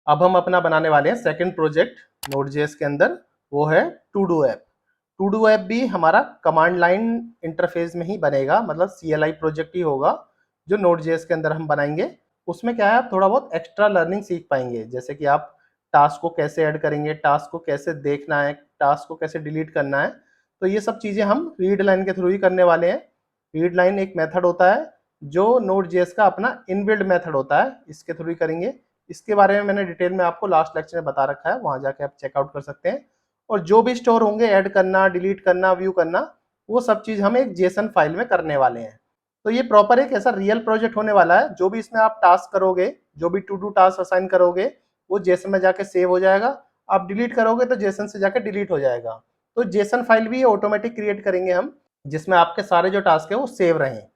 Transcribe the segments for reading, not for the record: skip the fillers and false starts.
अब हम अपना बनाने वाले हैं सेकंड प्रोजेक्ट Node.js के अंदर, वो है to do app. To do app भी हमारा कमांड लाइन इंटरफेस में ही बनेगा, मतलब CLI प्रोजेक्ट ही होगा जो Node.js के अंदर हम बनाएंगे। उसमें क्या है, आप थोड़ा बहुत एक्स्ट्रा लर्निंग सीख पाएंगे, जैसे कि आप टास्क को कैसे ऐड करेंगे, टास्क को कैसे देखना है, टास्क को कैसे डिलीट करना है। तो ये सब चीज़ें हम रीड लाइन के थ्रू ही करने वाले हैं। रीड लाइन एक मेथड होता है जो Node.js का अपना इनबिल्ड मेथड होता है, इसके थ्रू ही करेंगे। इसके बारे में मैंने डिटेल में आपको लास्ट लेक्चर में बता रखा है, वहां जाके आप चेकआउट कर सकते हैं। और जो भी स्टोर होंगे, ऐड करना, डिलीट करना, व्यू करना, वो सब चीज हम एक जेसन फाइल में करने वाले हैं। तो ये प्रॉपर एक ऐसा रियल प्रोजेक्ट होने वाला है। जो भी इसमें आप टास्क करोगे, जो भी टू डू टास्क असाइन करोगे, वो जेसन में जाके सेव हो जाएगा। आप डिलीट करोगे तो जेसन से जाके डिलीट हो जाएगा। तो जेसन फाइल भी ऑटोमेटिक क्रिएट करेंगे हम, जिसमें आपके सारे जो टास्क है वो सेव रहें।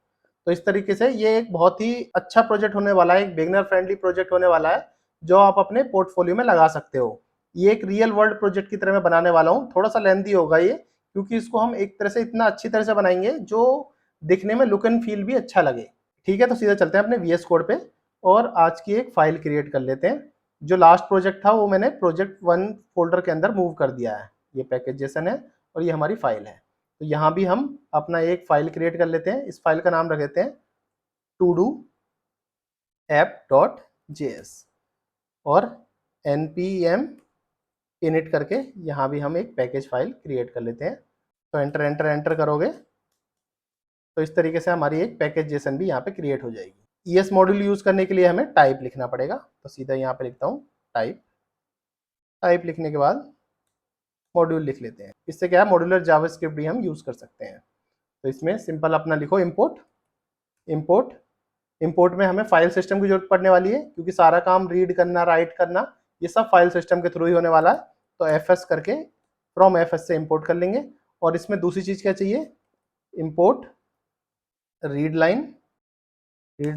तो इस तरीके से ये एक बहुत ही अच्छा प्रोजेक्ट होने वाला है, एक बिगिनर फ्रेंडली प्रोजेक्ट होने वाला है, जो आप अपने पोर्टफोलियो में लगा सकते हो। ये एक रियल वर्ल्ड प्रोजेक्ट की तरह मैं बनाने वाला हूँ। थोड़ा सा लेंथी होगा ये, क्योंकि इसको हम एक तरह से इतना अच्छी तरह से बनाएंगे जो दिखने में लुक एंड फील भी अच्छा लगे। ठीक है, तो सीधा चलते हैं अपने VS कोड पे और आज की एक फाइल क्रिएट कर लेते हैं। जो लास्ट प्रोजेक्ट था वो मैंने प्रोजेक्ट 1 फोल्डर के अंदर मूव कर दिया है। ये पैकेज जेसन है और ये हमारी फाइल है। तो यहाँ भी हम अपना एक फाइल क्रिएट कर लेते हैं। इस फाइल का नाम रख देते हैं to do app.js और npm init करके यहाँ भी हम एक पैकेज फाइल क्रिएट कर लेते हैं। तो एंटर एंटर एंटर करोगे तो इस तरीके से हमारी एक पैकेज जेसन भी यहाँ पे क्रिएट हो जाएगी। ES मॉड्यूल यूज करने के लिए हमें टाइप लिखना पड़ेगा, तो सीधा यहाँ पे लिखता हूँ टाइप। टाइप लिखने के बाद मॉड्यूल लिख लेते हैं। इससे क्या है, मॉड्यूलर जावास्क्रिप्ट भी हम यूज कर सकते हैं। तो इसमें सिंपल अपना लिखो इम्पोर्ट। इम्पोर्ट इंपोर्ट में हमें फाइल सिस्टम की जरूरत पड़ने वाली है, क्योंकि सारा काम रीड करना, राइट करना, ये सब फाइल सिस्टम के थ्रू ही होने वाला है। तो fs करके फ्रॉम fs से इंपोर्ट कर लेंगे। और इसमें दूसरी चीज क्या चाहिए, import read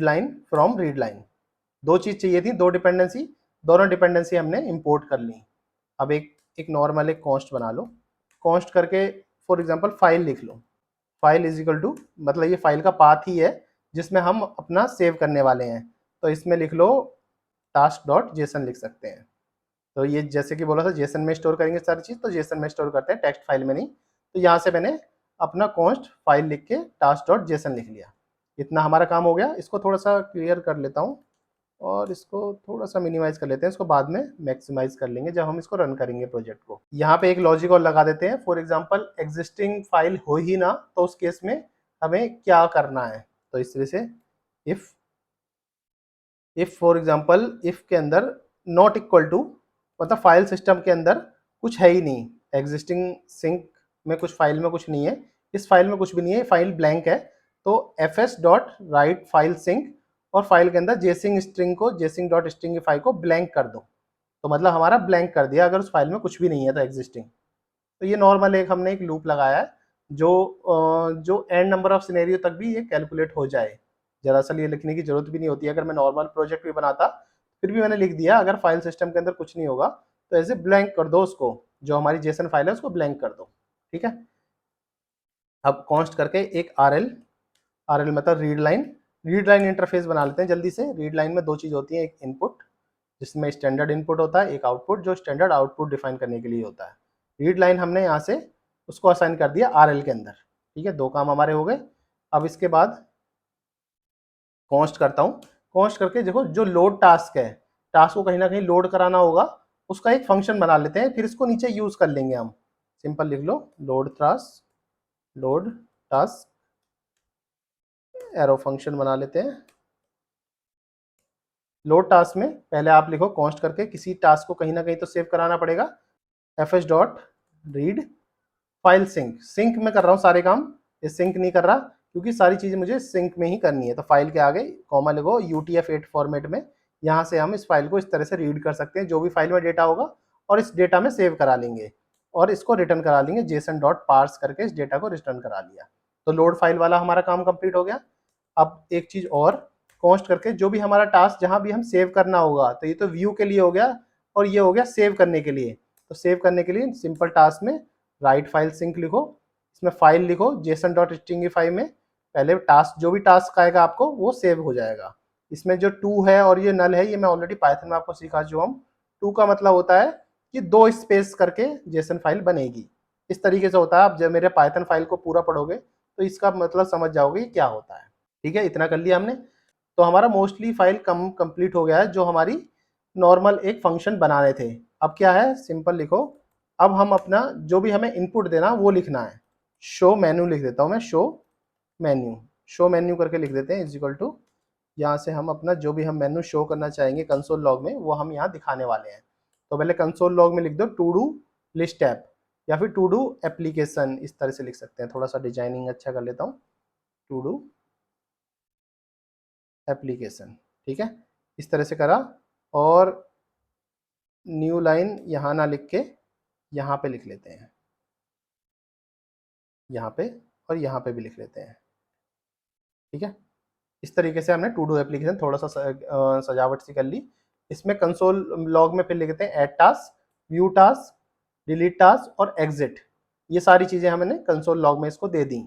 line from read line. दो चीज चाहिए थी, दो डिपेंडेंसी, दोनों डिपेंडेंसी हमने इंपोर्ट कर ली। अब एक नॉर्मल एक कॉन्स्ट बना लो। कॉन्स्ट करके फॉर एग्जांपल फाइल लिख लो। फाइल इज इक्वल टू, मतलब ये फाइल का पाथ ही है जिसमें हम अपना सेव करने वाले हैं। तो इसमें लिख लो task.json लिख सकते हैं। तो ये जैसे कि बोला था जेसन में स्टोर करेंगे सारी चीज़, तो जेसन में स्टोर करते हैं, टेक्स्ट फाइल में नहीं। तो यहाँ से मैंने अपना कॉन्स्ट फाइल लिख के task.json लिख लिया। इतना हमारा काम हो गया। इसको थोड़ा सा क्लियर कर लेता हूँ और इसको थोड़ा सा मिनिमाइज कर लेते हैं। इसको बाद में मैक्सिमाइज कर लेंगे जब हम इसको रन करेंगे प्रोजेक्ट को। यहाँ पे एक लॉजिक और लगा देते हैं। फॉर एग्जांपल एग्जिस्टिंग फाइल हो ही ना, तो उस केस में हमें क्या करना है। तो इस तरह से इफ फॉर एग्जांपल इफ के अंदर नॉट इक्वल टू, मतलब फाइल सिस्टम के अंदर कुछ है ही नहीं, एग्जिस्टिंग सिंक में कुछ फाइल में कुछ नहीं है, इस फाइल में कुछ भी नहीं है, फाइल ब्लैंक है। तो fs dot write file sync और फाइल के अंदर जेसिंग स्ट्रिंग को, जेसिंग डॉट स्ट्रिंगिफाई को ब्लैंक कर दो। तो मतलब हमारा ब्लैंक कर दिया अगर उस फाइल में कुछ भी नहीं है तो एग्जिस्टिंग। तो ये नॉर्मल एक हमने एक लूप लगाया है जो एंड नंबर ऑफ सिनेरियो तक भी ये कैलकुलेट हो जाए। दरअसल ये लिखने की जरूरत भी नहीं होती है। अगर मैं नॉर्मल प्रोजेक्ट भी बनाता फिर भी मैंने लिख दिया, अगर फाइल सिस्टम के अंदर कुछ नहीं होगा तो ऐसे ब्लैंक कर दो उसको, जो हमारी जेसन फाइल है उसको ब्लैंक कर दो। ठीक है, अब कॉन्स्ट करके एक आरएल मतलब रीड लाइन इंटरफेस बना लेते हैं जल्दी से। रीड लाइन में दो चीज होती है, एक इनपुट जिसमें स्टैंडर्ड इनपुट होता है, एक आउटपुट जो स्टैंडर्ड आउटपुट डिफाइन करने के लिए होता है। रीड लाइन हमने यहाँ से उसको असाइन कर दिया आरएल के अंदर। ठीक है, दो काम हमारे हो गए। अब इसके बाद कॉन्स्ट करता हूँ। कॉन्स्ट करके देखो जो लोड टास्क है, टास्क को कहीं ना कहीं लोड कराना होगा, उसका एक फंक्शन बना लेते हैं, फिर इसको नीचे यूज कर लेंगे हम। सिंपल लिख लो लोड टास्क एरो फंक्शन बना लेते हैं। लोड टास्क में पहले आप लिखो कॉन्स्ट करके, किसी टास्क को कहीं ना कहीं तो सेव कराना पड़ेगा। fs dot read file sync में कर रहा हूँ सारे काम, ये सिंक नहीं कर रहा क्योंकि सारी चीजें मुझे सिंक में ही करनी है। तो फाइल के आगे कॉमा लिखो UTF-8 फॉर्मेट में। यहाँ से हम इस फाइल को इस तरह से रीड कर सकते हैं, जो भी फाइल में डेटा होगा, और इस डेटा में सेव करा लेंगे और इसको रिटर्न करा लेंगे। जेसन डॉट पार्स करके इस डेटा को रिटर्न करा लिया। तो लोड फाइल वाला हमारा काम कंप्लीट हो गया। अब एक चीज और, कॉन्स्ट करके जो भी हमारा टास्क जहां भी हम सेव करना होगा, तो ये तो व्यू के लिए हो गया और ये हो गया सेव करने के लिए। तो सेव करने के लिए सिंपल टास्क में राइट फाइल सिंक लिखो, इसमें फाइल लिखो जेसन डॉट स्ट्रिंगिफाई में। पहले टास्क, जो भी टास्क आएगा आपको वो सेव हो जाएगा। इसमें जो टू है और ये नल है, ये मैं ऑलरेडी पाइथन में आपको सिखा चुका हूँ। टू का मतलब होता है कि 2 स्पेस करके जेसन फाइल बनेगी। इस तरीके से होता है। आप जब मेरे पाइथन फाइल को पूरा पढ़ोगे तो इसका मतलब समझ जाओगे क्या होता है। ठीक है, इतना कर लिया हमने। तो हमारा मोस्टली फाइल कंप्लीट हो गया है, जो हमारी नॉर्मल एक फंक्शन बनाने थे। अब क्या है, सिंपल लिखो। अब हम अपना जो भी हमें इनपुट देना वो लिखना है। शो मेन्यू लिख देता हूँ मैं, शो मेन्यू करके लिख देते हैं, इज इक्वल टू, यहाँ से हम अपना जो भी हम मेन्यू शो करना चाहेंगे कंसोल लॉग में वो हम यहाँ दिखाने वाले हैं। तो पहले कंसोल लॉग में लिख दो टू डू लिस्ट ऐप, या फिर टू डू एप्लीकेशन, इस तरह से लिख सकते हैं। थोड़ा सा डिजाइनिंग अच्छा कर लेता हूँ, टू डू एप्लीकेशन। ठीक है, इस तरह से करा, और न्यू लाइन यहाँ ना लिख के यहाँ पे लिख लेते हैं, यहाँ पे और यहाँ पे भी लिख लेते हैं। ठीक है, इस तरीके से हमने टू डू एप्लीकेशन थोड़ा सा सजावट सी कर ली। इसमें कंसोल लॉग में फिर लिखते हैं add task, view task, delete task और एग्जिट। ये सारी चीज़ें हमने कंसोल लॉग में इसको दे दी।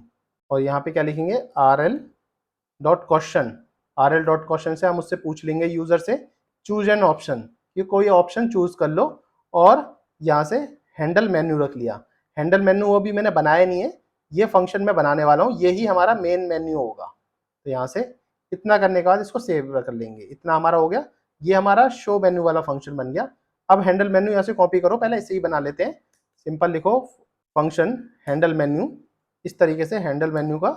और यहाँ पे क्या लिखेंगे, rl.question। rl.question से हम उससे पूछ लेंगे यूज़र से चूज एन ऑप्शन, कि कोई ऑप्शन चूज कर लो। और यहाँ से हैंडल मेन्यू रख लिया। हैंडल मेन्यू वो भी मैंने बनाया नहीं है, ये फंक्शन मैं बनाने वाला हूँ, यही हमारा मेन मेन्यू होगा। तो यहाँ से इतना करने के बाद इसको सेव कर लेंगे। इतना हमारा हो गया, ये हमारा शो मेन्यू वाला फंक्शन बन गया। अब हैंडल मेन्यू यहाँ से कॉपी करो, पहले इसे ही बना लेते हैं। सिंपल लिखो फंक्शन हैंडल मेन्यू, इस तरीके से हैंडल मेन्यू का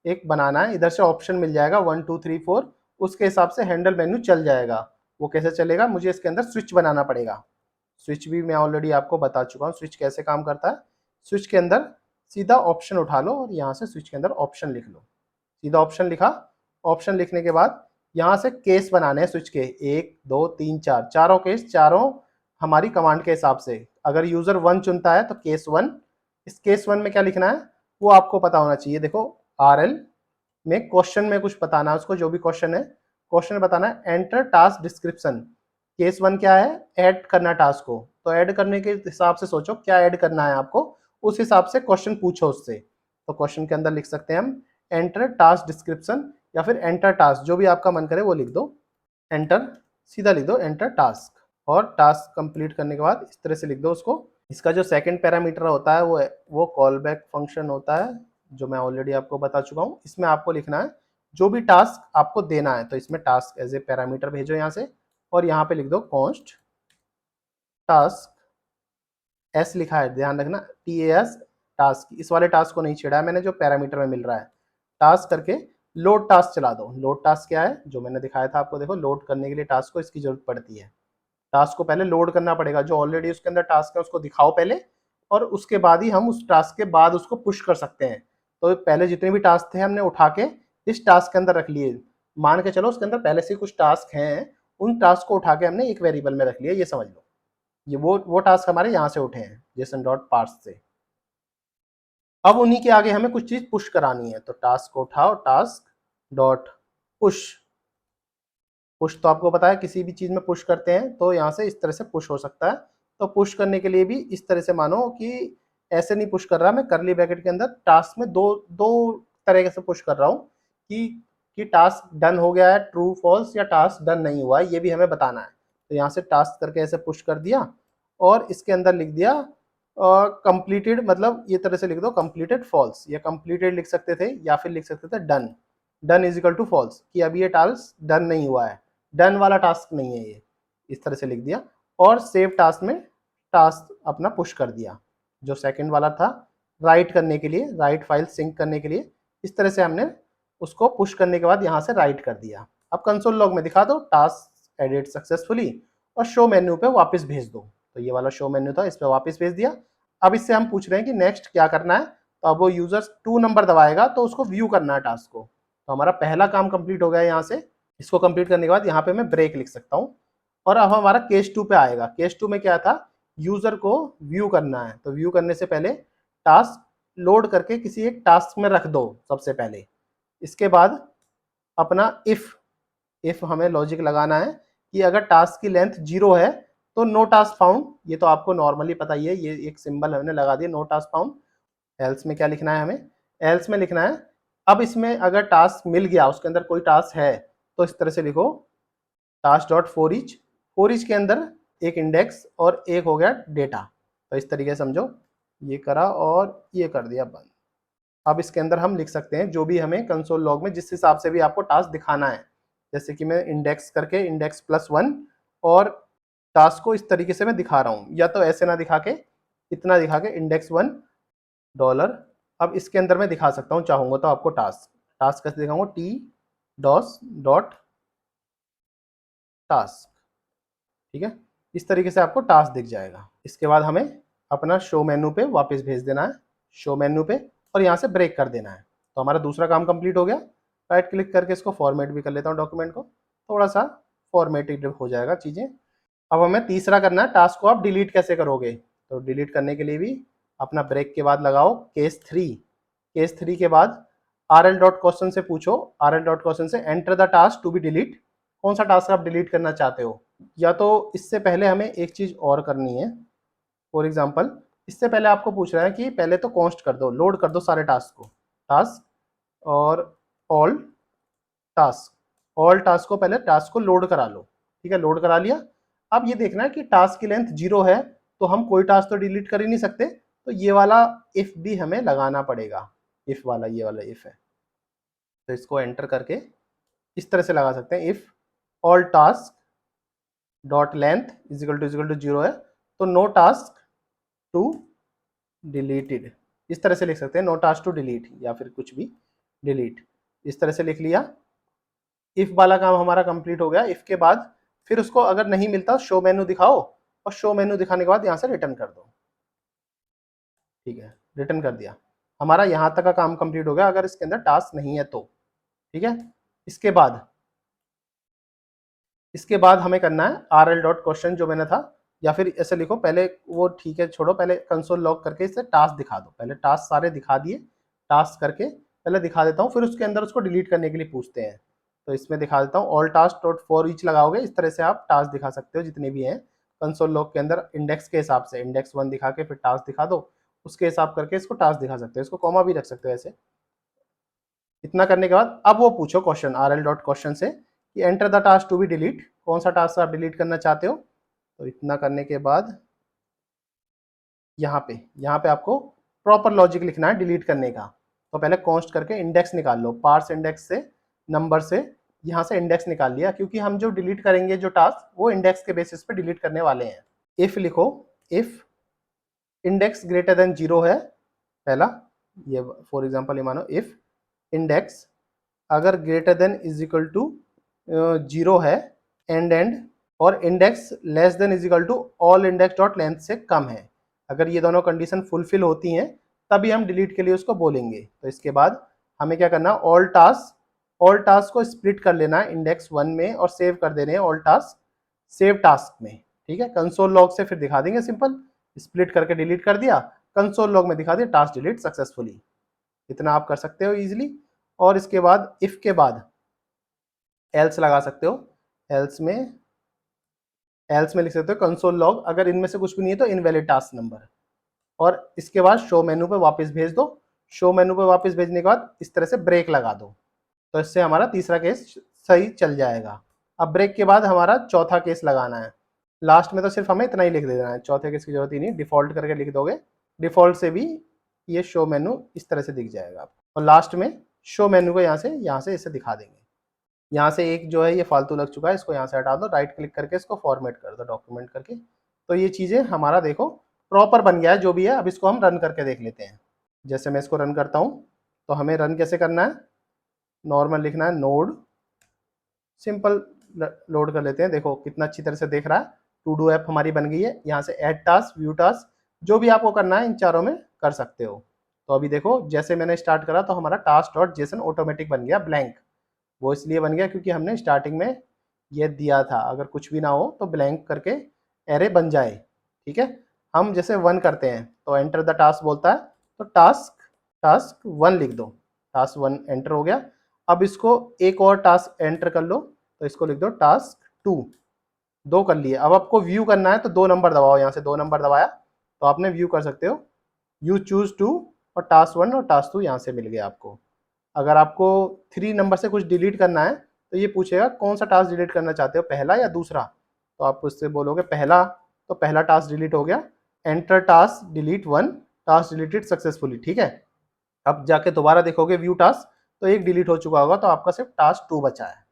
एक बनाना है। इधर से ऑप्शन मिल जाएगा 1 2 3 4, उसके हिसाब से हैंडल मेन्यू चल जाएगा। वो कैसे चलेगा, मुझे इसके अंदर स्विच बनाना पड़ेगा। स्विच भी मैं ऑलरेडी आपको बता चुका हूँ स्विच कैसे काम करता है। स्विच के अंदर सीधा ऑप्शन उठा लो और यहाँ से स्विच के अंदर ऑप्शन लिख लो। सीधा ऑप्शन लिखा, ऑप्शन लिखने के बाद यहाँ से केस बनाने हैं स्विच के, 1 2 3 4, चारों केस, चारों हमारी कमांड के हिसाब से। अगर यूजर 1 चुनता है तो केस 1, इस केस 1 में क्या लिखना है वो आपको पता होना चाहिए। देखो आरएल में क्वेश्चन में कुछ बताना है उसको, जो भी क्वेश्चन है, क्वेश्चन बताना है एंटर टास्क डिस्क्रिप्शन। केस 1 क्या है, ऐड करना टास्क को। तो ऐड करने के हिसाब से सोचो क्या ऐड करना है आपको, उस हिसाब से क्वेश्चन पूछो उससे। तो क्वेश्चन के अंदर लिख सकते हैं हम एंटर टास्क डिस्क्रिप्शन, या फिर एंटर टास्क, जो भी आपका मन करे वो लिख दो। एंटर, सीधा लिख दो एंटर टास्क, और टास्क कंप्लीट करने के बाद इस तरह से लिख दो उसको। इसका जो सेकंड पैरामीटर होता है वो कॉल बैक फंक्शन होता है, जो मैं ऑलरेडी आपको बता चुका हूँ। इसमें आपको लिखना है जो भी टास्क आपको देना है, तो इसमें टास्क एज ए पैरामीटर भेजो यहाँ से, और यहाँ पे लिख दो कॉन्स्ट टास्क, एस लिखा है ध्यान रखना, TAS टास्क। इस वाले टास्क को नहीं छेड़ा है मैंने, जो पैरामीटर में मिल रहा है। टास्क करके लोड टास्क चला दो। लोड टास्क क्या है, जो मैंने दिखाया था आपको, देखो लोड करने के लिए टास्क को इसकी जरूरत पड़ती है। टास्क को पहले लोड करना पड़ेगा, जो ऑलरेडी उसके अंदर टास्क है उसको दिखाओ पहले, और उसके बाद ही हम उस टास्क के बाद उसको पुश कर सकते हैं। तो पहले जितने भी टास्क थे हमने उठा के इस टास्क के अंदर रख लिए। मान के चलो उसके अंदर पहले से कुछ टास्क हैं, उन टास्क को उठा के हमने एक वेरिएबल में रख लिया, ये समझ लो। ये वो टास्क हमारे यहाँ से उठे हैं जेसन डॉट पार्स से। अब उन्हीं के आगे हमें कुछ चीज पुश करानी है, तो टास्क को उठाओ, टास्क डॉट पुश। पुश तो आपको पता है किसी भी चीज में पुश करते हैं तो यहाँ से इस तरह से पुश हो सकता है। तो पुश करने के लिए भी इस तरह से मानो कि ऐसे नहीं पुश कर रहा मैं, करली ब्रैकेट के अंदर टास्क में दो दो तरह से पुश कर रहा हूँ कि टास्क डन हो गया है, ट्रू फॉल्स, या टास्क डन नहीं हुआ है, ये भी हमें बताना है। तो यहाँ से टास्क करके ऐसे पुश कर दिया, और इसके अंदर लिख दिया कंप्लीटेड, मतलब ये तरह से लिख दो कंप्लीटेड फॉल्स, या कंप्लीटेड लिख सकते थे, या फिर लिख सकते थे done. Done is equal to false, कि अभी ये टास्क डन नहीं हुआ है, डन वाला टास्क नहीं है ये, इस तरह से लिख दिया। और सेव टास्क में टास्क अपना पुश कर दिया, जो सेकंड वाला था राइट करने के लिए, राइट फाइल सिंक करने के लिए। इस तरह से हमने उसको पुश करने के बाद यहाँ से राइट कर दिया। अब कंसोल लॉग में दिखा दो टास्क एडिट सक्सेसफुली, और शो मेन्यू पे वापस भेज दो। तो ये वाला शो मेन्यू था, इस पे वापस भेज दिया। अब इससे हम पूछ रहे हैं कि नेक्स्ट क्या करना है, तो अब वो यूजर 2 नंबर दबाएगा तो उसको व्यू करना है टास्क को। तो हमारा पहला काम कंप्लीट हो गया यहाँ से। इसको कंप्लीट करने के बाद यहाँ पे मैं ब्रेक लिख सकता हूँ, और अब हमारा केस 2 पे आएगा। केस 2 में क्या था, यूजर को व्यू करना है, तो व्यू करने से पहले टास्क लोड करके किसी एक टास्क में रख दो सबसे पहले। इसके बाद अपना इफ हमें लॉजिक लगाना है कि अगर टास्क की लेंथ 0 है तो नो टास्क फाउंड, ये तो आपको नॉर्मली पता ही है, ये एक सिंबल हमने लगा दिया नो टास्क फाउंड। एल्स में क्या लिखना है हमें, एल्स में लिखना है अब इसमें अगर टास्क मिल गया, उसके अंदर कोई टास्क है, तो इस तरह से लिखो task dot for each. For each के अंदर एक इंडेक्स और एक हो गया डेटा। तो इस तरीके से समझो, ये करा और ये कर दिया बंद। अब इसके अंदर हम लिख सकते हैं जो भी हमें कंसोल लॉग में जिस हिसाब से भी आपको टास्क दिखाना है, जैसे कि मैं इंडेक्स करके इंडेक्स +1 और टास्क को इस तरीके से मैं दिखा रहा हूँ, या तो ऐसे ना दिखा के इतना दिखा के index1 डॉलर। अब इसके अंदर मैं दिखा सकता हूँ चाहूँगा तो आपको टास्क टास्क कैसे दिखाऊंगा, टी डॉस डॉट टास्क, ठीक है। इस तरीके से आपको टास्क दिख जाएगा। इसके बाद हमें अपना शो मेन्यू पे वापस भेज देना है, शो मेन्यू पे, और यहाँ से ब्रेक कर देना है। तो हमारा दूसरा काम कंप्लीट हो गया। राइट क्लिक करके इसको फॉर्मेट भी कर लेता हूँ डॉक्यूमेंट को, थोड़ा सा फॉर्मेटेड हो जाएगा चीज़ें। अब हमें तीसरा करना है, टास्क को आप डिलीट कैसे करोगे। तो डिलीट करने के लिए भी अपना ब्रेक के बाद लगाओ केस 3 के बाद rl.question से पूछो, rl.question से enter the task to be delete, कौन सा टास्क आप डिलीट करना चाहते हो। या तो इससे पहले हमें एक चीज़ और करनी है। फॉर एग्जांपल इससे पहले आपको पूछ रहा है कि पहले तो कॉन्स्ट कर दो, लोड कर दो सारे टास्क को, टास्क और ऑल टास्क को पहले टास्क को लोड करा लो, ठीक है। लोड करा लिया। अब ये देखना है कि टास्क की लेंथ 0 है, तो हम कोई टास्क तो डिलीट कर ही नहीं सकते, तो ये वाला इफ भी हमें लगाना पड़ेगा। इफ वाला, ये वाला इफ है, तो इसको एंटर करके इस तरह से लगा सकते हैं, if all task dot length is equal to 0 है, तो नो टास्क टू डिलीटेड, इस तरह से लिख सकते हैं, नो टास्क टू डिलीट या फिर कुछ भी डिलीट, इस तरह से लिख लिया। इफ वाला काम हमारा कंप्लीट हो गया। इफ के बाद फिर उसको अगर नहीं मिलता शो मेन्यू दिखाओ, और शो मेन्यू दिखाने के बाद यहाँ से रिटर्न कर दो, ठीक है। रिटर्न कर दिया, हमारा यहाँ तक का काम कंप्लीट हो गया अगर इसके अंदर टास्क नहीं है तो, ठीक है। इसके बाद हमें करना है rl.question जो मैंने था, या फिर ऐसे लिखो पहले, वो ठीक है छोड़ो, पहले कंसोल लॉग करके इसे टास्क दिखा दो। पहले टास्क सारे दिखा दिए, टास्क करके पहले दिखा देता हूँ, फिर उसके अंदर उसको डिलीट करने के लिए पूछते हैं। तो इसमें दिखा देता हूँ, all task dot for each लगाओगे, इस तरह से आप टास्क दिखा सकते हो जितने भी हैं कंसोल लॉग के अंदर, इंडेक्स के हिसाब से index 1 दिखा के फिर टास्क दिखा दो, उसके हिसाब करके इसको टास्क दिखा सकते हो। इसको कॉमा भी रख सकते हो ऐसे। इतना करने के बाद अब वो पूछो क्वेश्चन rl.question से कि enter the task to be delete, कौन सा टास्क आप डिलीट करना चाहते हो। तो इतना करने के बाद यहाँ पे आपको प्रॉपर लॉजिक लिखना है डिलीट करने का। तो पहले कॉन्स्ट करके इंडेक्स निकाल लो, पार्स इंडेक्स से नंबर से यहाँ से इंडेक्स निकाल लिया, क्योंकि हम जो डिलीट करेंगे जो टास्क, वो इंडेक्स के बेसिस पे डिलीट करने वाले हैं। इफ लिखो, इफ इंडेक्स ग्रेटर देन 0 है पहला, ये फॉर एग्जांपल ये मानो इफ इंडेक्स अगर greater than is equal to 0 है, एंड और index less than is equal to all index dot length से कम है, अगर ये दोनों कंडीशन फुलफिल होती हैं तभी हम डिलीट के लिए उसको बोलेंगे। तो इसके बाद हमें क्या करना, ऑल टास्क को स्प्लिट कर लेना है index 1 में और सेव कर देने हैं ऑल टास्क सेव टास्क में, ठीक है। कंसोल लॉग से फिर दिखा देंगे, सिंपल स्प्लिट करके डिलीट कर दिया, कंसोल लॉग में दिखा दिया टास्क डिलीट सक्सेसफुली। इतना आप कर सकते हो इजीली। और इसके बाद इफ के बाद एल्स लगा सकते हो, एल्स में लिख सकते हो कंसोल लॉग, अगर इनमें से कुछ भी नहीं है तो इनवैलिड टास्क नंबर, और इसके बाद शो मेन्यू पे वापस भेज दो। शो मेन्यू पे वापस भेजने के बाद इस तरह से ब्रेक लगा दो, तो इससे हमारा तीसरा केस सही चल जाएगा। अब ब्रेक के बाद हमारा चौथा केस लगाना है। लास्ट में तो सिर्फ हमें इतना ही लिख देना है, चौथे केस की जरूरत ही नहीं, डिफॉल्ट करके लिख दोगे, डिफॉल्ट से भी ये शो मेन्यू इस तरह से दिख जाएगा आपको। और लास्ट में शो मेन्यू को यहाँ से इसे दिखा देंगे। यहाँ से एक जो है ये फालतू लग चुका है, इसको यहाँ से हटा दो, राइट क्लिक करके इसको फॉर्मेट कर दो डॉक्यूमेंट करके। तो ये चीज़ें हमारा देखो प्रॉपर बन गया है जो भी है। अब इसको हम रन करके देख लेते हैं। जैसे मैं इसको रन करता हूँ, तो हमें रन कैसे करना है, नॉर्मल लिखना है नोड, सिंपल लोड कर लेते हैं। देखो कितना अच्छी तरह से देख रहा है, टू डू ऐप हमारी बन गई है। यहाँ से ऐड टास्क, व्यू टास्क, जो भी आपको करना है इन चारों में कर सकते हो। तो अभी देखो जैसे मैंने स्टार्ट करा तो हमारा टास्क डॉट जेसन ऑटोमेटिक बन गया ब्लैंक। वो इसलिए बन गया क्योंकि हमने स्टार्टिंग में ये दिया था, अगर कुछ भी ना हो तो ब्लैंक करके एरे बन जाए, ठीक है। हम जैसे 1 करते हैं तो एंटर द टास्क बोलता है, तो टास्क 1 लिख दो, टास्क 1 एंटर हो गया। अब इसको एक और टास्क एंटर कर लो, तो इसको लिख दो टास्क 2, 2 कर लिए। अब आपको व्यू करना है तो 2 नंबर दबाओ, यहाँ से 2 नंबर दबाया तो आपने व्यू कर सकते हो, यू चूज 2, और टास्क 1 और टास्क 2 यहाँ से मिल गया आपको। अगर आपको 3 नंबर से कुछ डिलीट करना है तो ये पूछेगा कौन सा टास्क डिलीट करना चाहते हो, पहला या दूसरा। तो आप उससे बोलोगे पहला, तो पहला टास्क डिलीट हो गया, enter task delete 1, task deleted successfully, ठीक है। अब जाके दोबारा देखोगे व्यू टास्क, तो एक डिलीट हो चुका होगा, तो आपका सिर्फ टास्क 2 बचा है।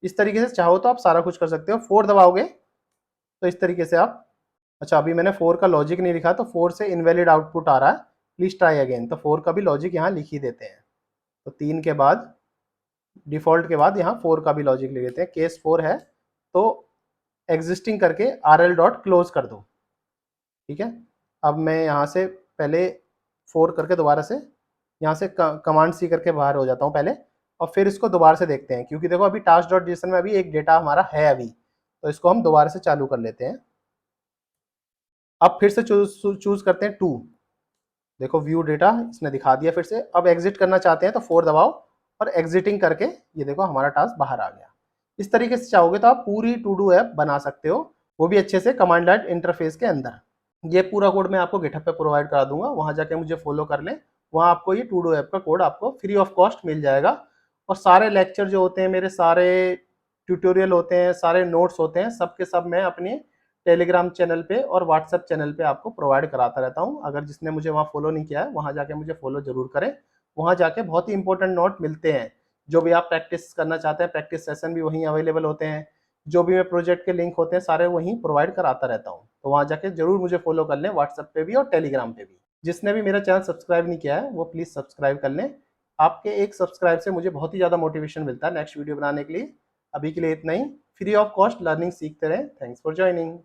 इस तरीके से चाहो तो आप सारा कुछ कर सकते हो। 4 दबाओगे तो इस तरीके से आप, अच्छा अभी मैंने 4 का लॉजिक नहीं लिखा, तो 4 से इनवैलिड आउटपुट आ रहा है, प्लीज ट्राई अगेन, तो 4 का भी लॉजिक यहाँ लिख ही देते हैं। तो 3 के बाद, डिफॉल्ट के बाद यहाँ 4 का भी लॉजिक लिख देते हैं। केस 4 है तो एग्जिस्टिंग करके RL डॉट क्लोज कर दो, ठीक है। अब मैं यहाँ से पहले 4 करके दोबारा से यहाँ से कमांड सी करके बाहर हो जाता हूँ पहले, और फिर इसको दोबारा से देखते हैं, क्योंकि देखो अभी टास्क डॉट जेसन में अभी एक डेटा हमारा है अभी, तो इसको हम दोबारा से चालू कर लेते हैं। अब फिर से चूज करते हैं 2, देखो व्यू डेटा इसने दिखा दिया फिर से। अब एग्जिट करना चाहते हैं तो 4 दबाओ और एग्जिटिंग करके ये देखो हमारा टास्क बाहर आ गया। इस तरीके से चाहोगे तो आप पूरी टू डू ऐप बना सकते हो, वो भी अच्छे से कमांड लाइन इंटरफेस के अंदर। ये पूरा कोड मैं आपको गिटहब पे प्रोवाइड करा दूंगा, वहां जाके मुझे फॉलो कर लें, वहां आपको ये टू डू ऐप का कोड आपको फ्री ऑफ कॉस्ट मिल जाएगा। और सारे लेक्चर जो होते हैं मेरे, सारे ट्यूटोरियल होते हैं, सारे नोट्स होते हैं, सब के सब मैं अपने टेलीग्राम चैनल पे और व्हाट्सएप चैनल पे आपको प्रोवाइड कराता रहता हूँ। अगर जिसने मुझे वहाँ फॉलो नहीं किया है, वहाँ जाके मुझे फॉलो जरूर करें। वहाँ जाके बहुत ही इंपॉर्टेंट नोट मिलते हैं, जो भी आप प्रैक्टिस करना चाहते हैं, प्रैक्टिस सेशन भी वहीं अवेलेबल होते हैं, जो भी मैं प्रोजेक्ट के लिंक होते हैं सारे वहीं प्रोवाइड कराता रहता हूँ। तो वहाँ जाके जरूर मुझे फॉलो कर लें, व्हाट्सएप पे भी और टेलीग्राम पे भी। जिसने भी मेरा चैनल सब्सक्राइब नहीं किया है वो प्लीज़ सब्सक्राइब कर लें। आपके एक सब्सक्राइब से मुझे बहुत ही ज़्यादा मोटिवेशन मिलता है नेक्स्ट वीडियो बनाने के लिए। अभी के लिए इतना ही। फ्री ऑफ कॉस्ट लर्निंग सीखते रहें। Thanks for joining.